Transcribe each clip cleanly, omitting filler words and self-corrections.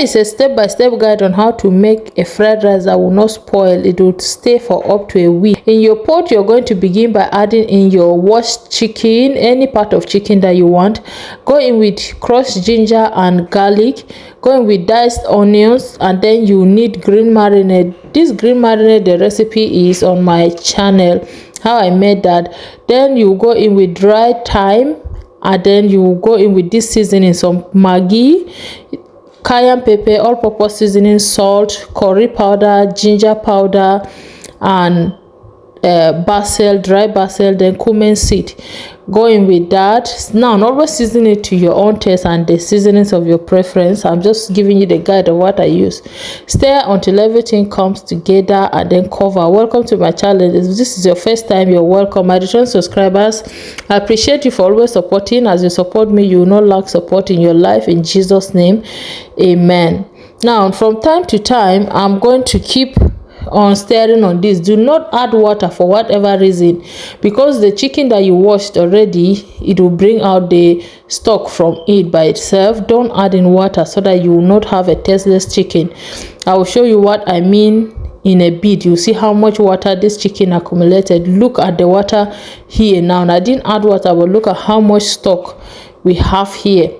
is a step-by-step guide on how to make a fried rice that will not spoil. It will stay for up to a week. In your pot, you're going to begin by adding in your washed chicken, any part of chicken that you want. Go in with crushed ginger and garlic. Go in with diced onions, and then you need green marinade. This green marinade, the recipe is on my channel, how I made that. Then you go in with dried thyme, and then you go in with this seasoning, some Maggi, cayenne pepper, all-purpose seasoning, salt, curry powder, ginger powder, and basil, dry basil, then cumin seed. Go in with that. Now always season it to your own taste and the seasonings of your preference. I'm just giving you the guide of what I use. Stir until everything comes together and then cover. Welcome to my channel. If this is your first time, you're welcome. My return subscribers, I appreciate you for always supporting. As you support me, you will not lack support in your life. In Jesus' name, amen. Now from time to time, I'm going to keep on stirring on this. Do not add water for whatever reason, because the chicken that you washed already, it will bring out the stock from it by itself. Don't add in water so that you will not have a tasteless chicken. I will show you what I mean in a bit. You see how much water this chicken accumulated. Look at the water here now. And I didn't add water, but look at how much stock we have here.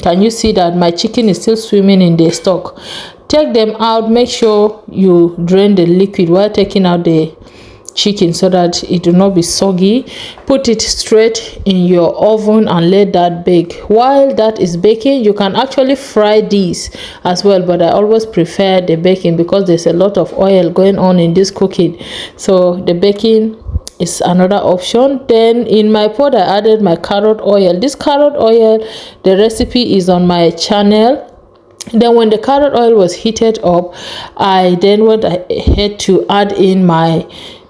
Can you see that my chicken is still swimming in the stock? Take them out. Make sure you drain the liquid while taking out the chicken so that it will not be soggy. Put it straight in your oven and let that bake. While that is baking, you can actually fry these as well, but I always prefer the baking because there's a lot of oil going on in this cooking, so the baking is another option. Then in my pot, I added my carrot oil. This carrot oil, the recipe is on my channel. Then when the carrot oil was heated up, I then went ahead to add in my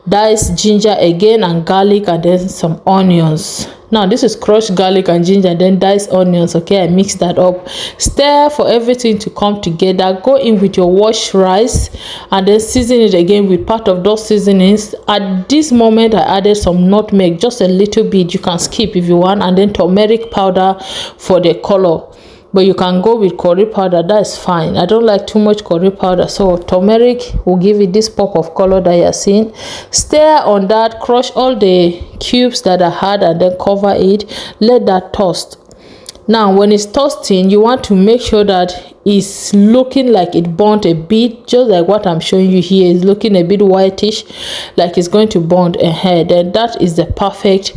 diced ginger again and garlic, and then some onions. Now this is crushed garlic and ginger, then diced onions. Okay, I mixed that up. Stir for everything to come together. Go in with your washed rice and then season it again with part of those seasonings. At this moment, I added some nutmeg, just a little bit. You can skip if you want, and then turmeric powder for the color, but you can go with curry powder. That's fine. I don't like too much curry powder, so turmeric will give it this pop of color that you're seeing. Stir on that. Crush all the cubes that I had and then cover it. Let that toast. Now when it's toasting, you want to make sure that it's looking like it burnt a bit, just like what I'm showing you here. It's looking a bit whitish, like it's going to burn ahead. And that is the perfect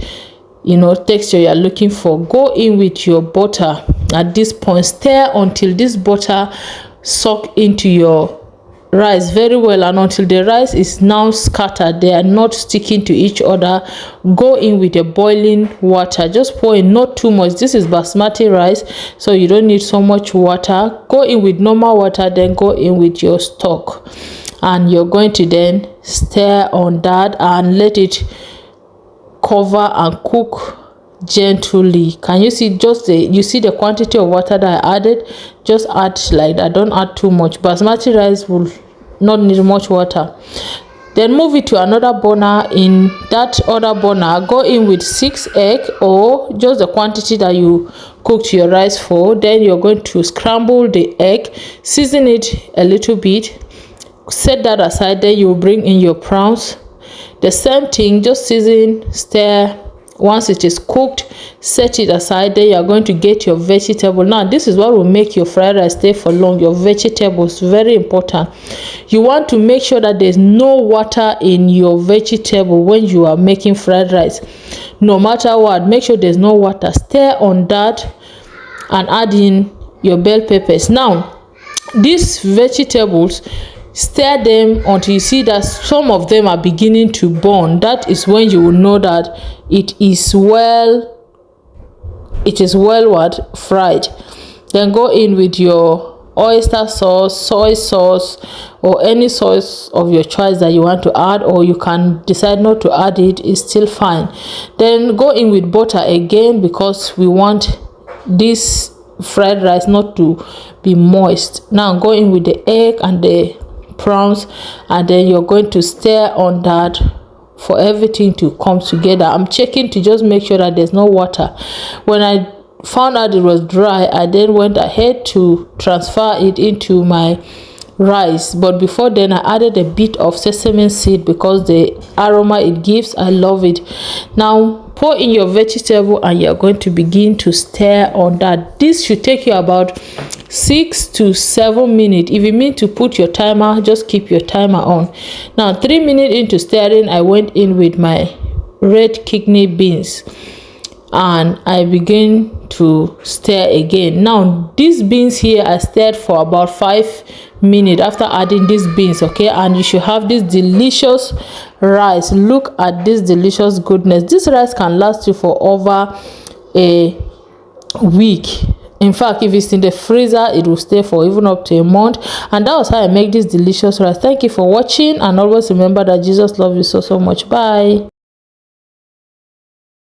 texture you're looking for. Go in with your butter. At this point, stir until this butter soak into your rice very well, and until the rice is now scattered, they are not sticking to each other. Go in with the boiling water. Just pour in, not too much. This is basmati rice, so you don't need so much water. Go in with normal water, then go in with your stock, and you're going to then stir on that and let it cover and cook gently. Can you see you see the quantity of water that I added? Just add like that. Don't add too much. Basmati rice will not need much water. Then move it to another burner. In that other burner, go in with 6 eggs, or just the quantity that you cooked your rice for. Then you're going to scramble the egg, season it a little bit, set that aside. Then you bring in your prawns. The same thing, just season, stir. Once it is cooked, set it aside. Then you are going to get your vegetable. Now this is what will make your fried rice stay for long. Your vegetables, very important. You want to make sure that there's no water in your vegetable when you are making fried rice. No matter what, make sure there's no water. Stir on that and add in your bell peppers. Now these vegetables, stir them until you see that some of them are beginning to burn. That is when you will know that it is well fried. Then go in with your oyster sauce, soy sauce, or any sauce of your choice that you want to add, or you can decide not to add it. It's still fine. Then go in with butter again, because we want this fried rice not to be moist. Now go in with the egg and the prawns, and then you're going to stir on that for everything to come together. I'm checking to just make sure that there's no water. When I found out it was dry, I then went ahead to transfer it into my rice. But before then, I added a bit of sesame seed because the aroma it gives, I love it. Now pour in your vegetable and you're going to begin to stir on that. This should take you about 6 to 7 minutes. If you mean to put your timer, just keep your timer on. Now 3 minutes into stirring, I went in with my red kidney beans and I begin to stir again. Now these beans here I stirred for about 5 minutes after adding these beans, okay? And you should have this delicious rice. Look at this delicious goodness. This rice can last you for over a week. In fact, if it's in the freezer, it will stay for even up to a month. And that was how I make this delicious rice. Thank you for watching, and always remember that Jesus loves you so much. Bye.